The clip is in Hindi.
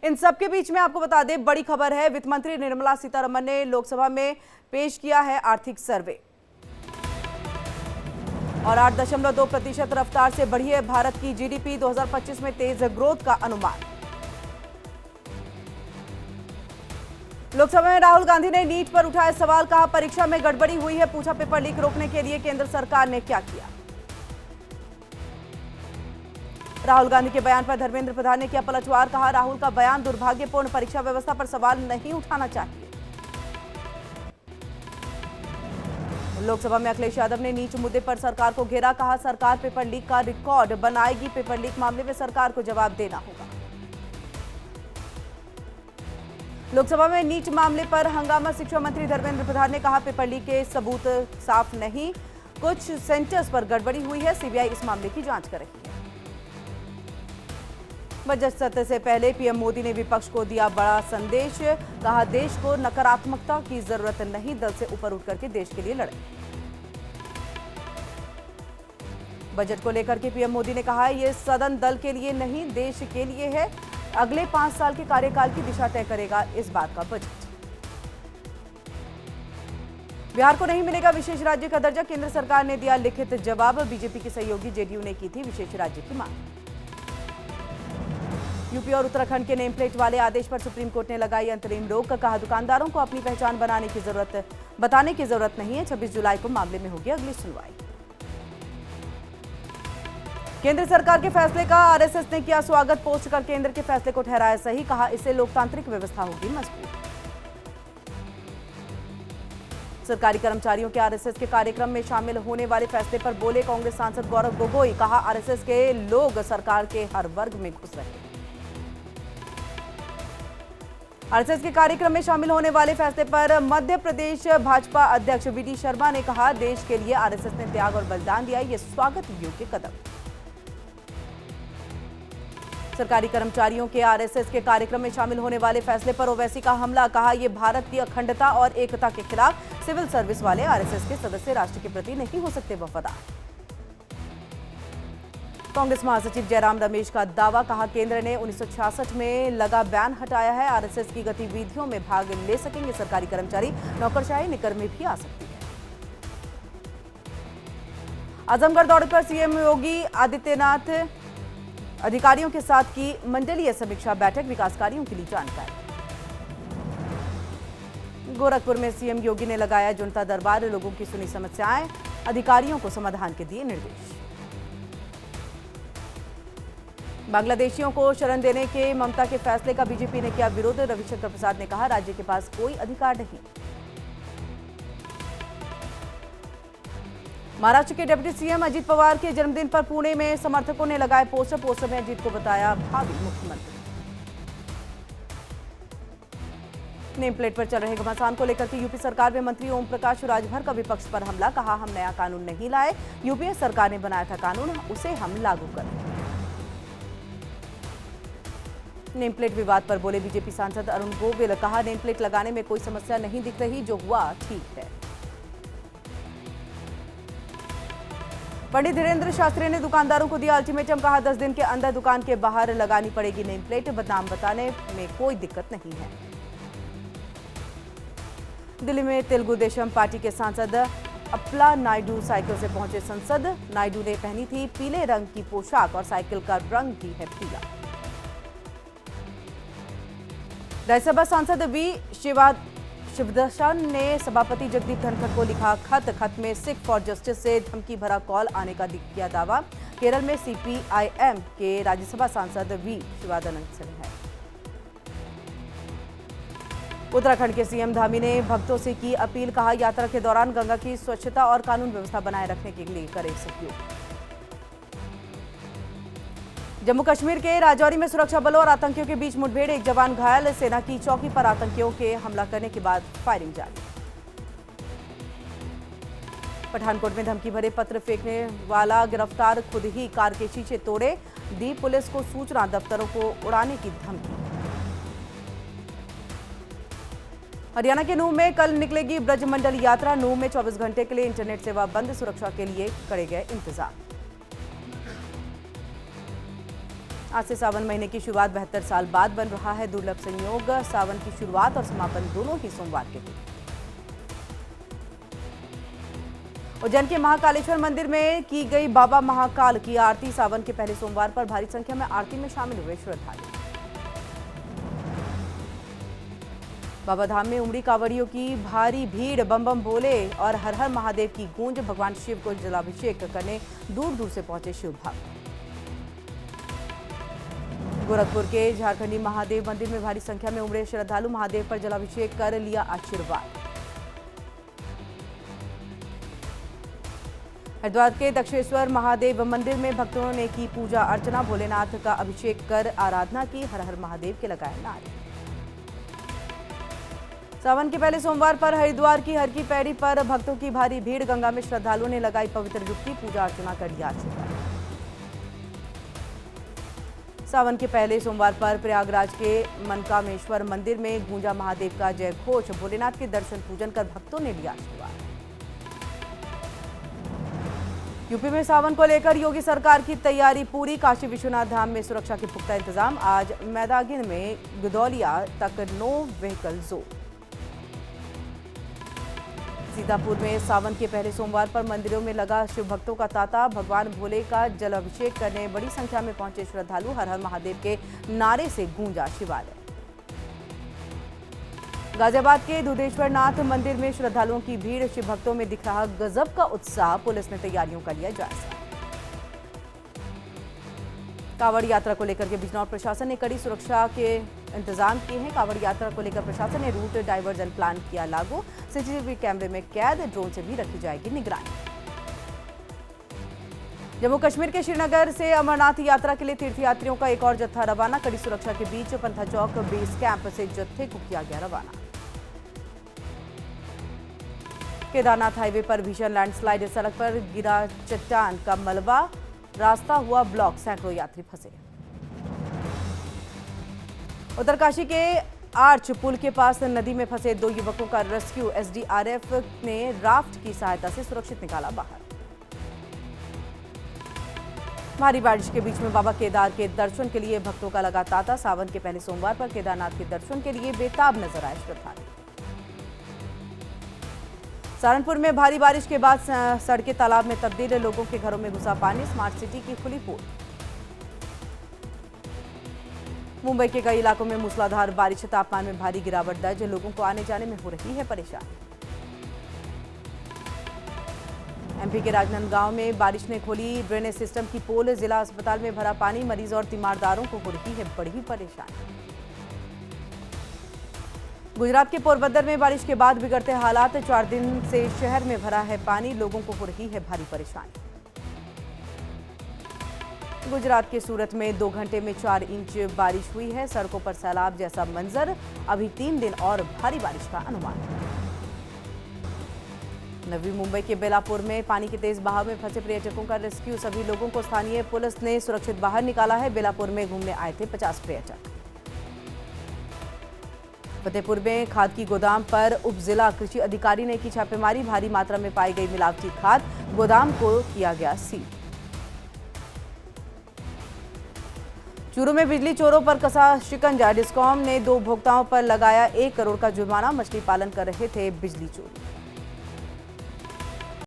इन सब के बीच में आपको बता दें, बड़ी खबर है। वित्त मंत्री निर्मला सीतारमण ने लोकसभा में पेश किया है आर्थिक सर्वे और 8.2% रफ्तार से बढ़ी है भारत की जीडीपी। 2025 में तेज ग्रोथ का अनुमान। लोकसभा में राहुल गांधी ने नीट पर उठाए सवाल, कहा परीक्षा में गड़बड़ी हुई है। पूछा पेपर लीक रोकने के लिए केंद्र सरकार ने क्या किया। राहुल गांधी के बयान पर धर्मेंद्र प्रधान ने किया पलटवार, कहा राहुल का बयान दुर्भाग्यपूर्ण, परीक्षा व्यवस्था पर सवाल नहीं उठाना चाहिए। लोकसभा में अखिलेश यादव ने नीट मुद्दे पर सरकार को घेरा, कहा सरकार पेपर लीक का रिकॉर्ड बनाएगी। पेपर लीक मामले में सरकार को जवाब देना होगा। लोकसभा में नीट मामले पर हंगामा। शिक्षा मंत्री धर्मेंद्र प्रधान ने कहा पेपर लीक के सबूत साफ नहीं, कुछ सेंटर्स पर गड़बड़ी हुई है। सीबीआई इस मामले की जांच कर रही है। बजट सत्र से पहले पीएम मोदी ने विपक्ष को दिया बड़ा संदेश, कहा देश को नकारात्मकता की जरूरत नहीं, दल से ऊपर उठ करके देश के लिए लड़े। बजट को लेकर के पीएम मोदी ने कहा यह सदन दल के लिए नहीं, देश के लिए है। अगले 5 साल के कार्यकाल की दिशा तय करेगा इस बात का बजट। बिहार को नहीं मिलेगा विशेष राज्य का दर्जा, केंद्र सरकार ने दिया लिखित जवाब। बीजेपी के सहयोगी जेडीयू ने की थी विशेष राज्य की मांग। यूपी और उत्तराखंड के नेम प्लेट वाले आदेश पर सुप्रीम कोर्ट ने लगाई अंतरिम रोक, कहा दुकानदारों को अपनी पहचान बताने की जरूरत नहीं है। 26 जुलाई को मामले में होगी अगली सुनवाई। केंद्र सरकार के फैसले का आरएसएस ने किया स्वागत, पोस्ट कर केंद्र के फैसले को ठहराया सही, कहा इससे लोकतांत्रिक व्यवस्था होगी मजबूत। सरकारी कर्मचारियों के आरएसएस के कार्यक्रम में शामिल होने वाले फैसले पर बोले कांग्रेस सांसद गौरव गोगोई, कहा आरएसएस के लोग सरकार के हर वर्ग में घुस रहे हैं। आरएसएस के कार्यक्रम में शामिल होने वाले फैसले पर मध्य प्रदेश भाजपा अध्यक्ष वीडी शर्मा ने कहा देश के लिए आरएसएस ने त्याग और बलिदान दिया, ये स्वागत योग्य कदम। सरकारी कर्मचारियों के आरएसएस के कार्यक्रम में शामिल होने वाले फैसले पर ओवैसी का हमला, कहा यह भारत की अखंडता और एकता के खिलाफ। सिविल सर्विस वाले आरएसएस के सदस्य राष्ट्र के प्रति नहीं हो सकते वफादार। कांग्रेस महासचिव जयराम रमेश का दावा, कहा केंद्र ने 1966 में लगा बैन हटाया है। आरएसएस की गतिविधियों में भाग ले सकेंगे सरकारी कर्मचारी, नौकरशाही निकर में भी आ सकती है। आजमगढ़ दौरे पर सीएम योगी आदित्यनाथ अधिकारियों के साथ की मंडलीय समीक्षा बैठक, विकास कार्यों के लिए जानकारी। गोरखपुर में सीएम योगी ने लगाया जनता दरबार, लोगों की सुनी समस्याएं, अधिकारियों को समाधान के दिए निर्देश। बांग्लादेशियों को शरण देने के ममता के फैसले का बीजेपी ने किया विरोध। रविशंकर प्रसाद ने कहा राज्य के पास कोई अधिकार नहीं। महाराष्ट्र के डिप्टी सीएम अजीत पवार के जन्मदिन पर पुणे में समर्थकों ने लगाए पोस्टर में अजीत को बताया भावी मुख्यमंत्री। नेम प्लेट पर चल रहे घमासान को लेकर के यूपी सरकार में मंत्री ओम प्रकाश राजभर का विपक्ष पर हमला, कहा हम नया कानून नहीं लाए, यूपीए सरकार ने बनाया था कानून, उसे हम लागू करें। नेम प्लेट विवाद पर बोले बीजेपी सांसद अरुण गोविल, कहा नेम प्लेट लगाने में कोई समस्या नहीं दिख रही, जो हुआ ठीक है। पंडित धीरेन्द्र शास्त्री ने दुकानदारों को दिया अल्टीमेटम, कहा 10 दिन के अंदर दुकान के बाहर लगानी पड़ेगी नेम प्लेट, बदनाम बताने में कोई दिक्कत नहीं है। दिल्ली में तेलुगु देशम पार्टी के सांसद अप्पला नायडू साइकिल से पहुंचे संसद। नायडू ने पहनी थी पीले रंग की पोशाक और साइकिल का रंग भी है पीला। राज्यसभा सांसद वी शिवदर्शन ने सभापति जगदीप धनखड़ को लिखा खत में सिख फॉर जस्टिस से धमकी भरा कॉल आने का किया दावा। केरल में सीपीआईएम के राज्यसभा सांसद वी शिवानंद है। उत्तराखंड के सीएम धामी ने भक्तों से की अपील, कहा यात्रा के दौरान गंगा की स्वच्छता और कानून व्यवस्था बनाए रखने के लिए करें सहयोग। जम्मू कश्मीर के राजौरी में सुरक्षा बलों और आतंकियों के बीच मुठभेड़, एक जवान घायल। सेना की चौकी पर आतंकियों के हमला करने के बाद फायरिंग जारी। पठानकोट में धमकी भरे पत्र फेंकने वाला गिरफ्तार, खुद ही कार के शीशे तोड़े, दी पुलिस को सूचना, दफ्तरों को उड़ाने की धमकी। हरियाणा के नूंह में कल निकलेगी ब्रजमंडल यात्रा। नूंह में 24 घंटे के लिए इंटरनेट सेवा बंद, सुरक्षा के लिए करे गए इंतजाम। आज से सावन महीने की शुरुआत 72 साल बाद बन रहा है दुर्लभ संयोग। सावन की शुरुआत और समापन दोनों ही सोमवार के दिन। उज्जैन के महाकालेश्वर मंदिर में की गई बाबा महाकाल की आरती। सावन के पहले सोमवार पर भारी संख्या में आरती में शामिल हुए श्रद्धालु। बाबा धाम में उमड़ी कांवड़ियों की भारी भीड़, बम बम भोले और हर हर महादेव की गूंज। भगवान शिव को जलाभिषेक करने दूर दूर से पहुंचे शिव भक्त। गोरखपुर के झारखंडी महादेव मंदिर में भारी संख्या में उमड़े श्रद्धालु। महादेव पर जलाभिषेक कर लिया आशीर्वाद। हरिद्वार के दक्षेश्वर महादेव मंदिर में भक्तों ने की पूजा अर्चना। भोलेनाथ का अभिषेक कर आराधना की। हर हर महादेव के लगाए नारे। सावन के पहले सोमवार पर हरिद्वार की हर की पैड़ी पर भक्तों की भारी भीड़। गंगा में श्रद्धालुओं ने लगाई पवित्र डुबकी। पूजा अर्चना कर लिया आशीर्वाद। सावन के पहले सोमवार पर प्रयागराज के मनकामेश्वर मंदिर में गूंजा महादेव का जय घोष। भोलेनाथ के दर्शन पूजन कर भक्तों ने लिया आशीर्वाद। यूपी में सावन को लेकर योगी सरकार की तैयारी पूरी। काशी विश्वनाथ धाम में सुरक्षा के पुख्ता इंतजाम। आज मैदागिन में गुदौलिया तक नो व्हीकल जोन। सीतापुर में सावन के पहले सोमवार पर मंदिरों में लगा शिव भक्तों का तांता। भगवान भोले का जलाभिषेक करने बड़ी संख्या में पहुंचे श्रद्धालु। हर हर महादेव के नारे से गूंजा शिवालय। गाजियाबाद के दुधेश्वर नाथ मंदिर में श्रद्धालुओं की भीड़। शिव भक्तों में दिख रहा गजब का उत्साह। पुलिस ने तैयारियों का लिया जायजा। कांवड़ यात्रा को लेकर के बिजनौर प्रशासन ने कड़ी सुरक्षा के इंतजाम किए हैं। कांवड़ यात्रा को लेकर प्रशासन ने रूट डाइवर्जन प्लान किया लागू। सीसीटीवी कैमरे में कैद, ड्रोन से भी रखी जाएगी निगरानी। जम्मू कश्मीर के श्रीनगर से अमरनाथ यात्रा के लिए तीर्थयात्रियों का एक और जत्था रवाना। कड़ी सुरक्षा के बीच पंथा चौक बेस कैंप से जत्थे को किया गया रवाना। केदारनाथ हाईवे पर भीषण लैंडस्लाइड। सड़क पर गिरा चट्टान का मलबा। रास्ता हुआ ब्लॉक। सैकड़ों यात्री फंसे। उत्तरकाशी के आर्च पुल के पास नदी में फंसे 2 युवकों का रेस्क्यू। एसडीआरएफ ने राफ्ट की सहायता से सुरक्षित निकाला बाहर। भारी बारिश के बीच में बाबा केदार के दर्शन के लिए भक्तों का लगा तांता। सावन के पहले सोमवार पर केदारनाथ के दर्शन के लिए बेताब नजर आए श्रद्धालु। सहारनपुर में भारी बारिश के बाद सड़कें तालाब में तब्दील। लोगों के घरों में घुसा पानी। स्मार्ट सिटी की खुली पोल। मुंबई के कई इलाकों में मूसलाधार बारिश। तापमान में भारी गिरावट दर्ज। लोगों को आने जाने में हो रही है परेशानी। एमपी के राजनांदगांव में बारिश ने खोली ड्रेनेज सिस्टम की पोल। जिला अस्पताल में भरा पानी। मरीज और तीमारदारों को हो रही है बड़ी परेशानी। गुजरात के पोरबंदर में बारिश के बाद बिगड़ते हालात। 4 दिन से शहर में भरा है पानी। लोगों को हो रही है भारी परेशानी। गुजरात के सूरत में 2 घंटे में 4 इंच बारिश हुई है। सड़कों पर सैलाब जैसा मंजर। अभी 3 दिन और भारी बारिश का अनुमान। नवी मुंबई के बेलापुर में पानी के तेज बहाव में फंसे पर्यटकों का रेस्क्यू। सभी लोगों को स्थानीय पुलिस ने सुरक्षित बाहर निकाला है। बेलापुर में घूमने आए थे 50 पर्यटक। फतेहपुर में खाद की गोदाम पर उप जिला कृषि अधिकारी ने की छापेमारी। भारी मात्रा में पाई गई मिलावटी खाद। गोदाम को किया गया सील। चूरू में बिजली चोरों पर कसा शिकंजा। डिस्कॉम ने 2 उपभोक्ताओं पर लगाया 1 करोड़ का जुर्माना। मछली पालन कर रहे थे बिजली चोरी।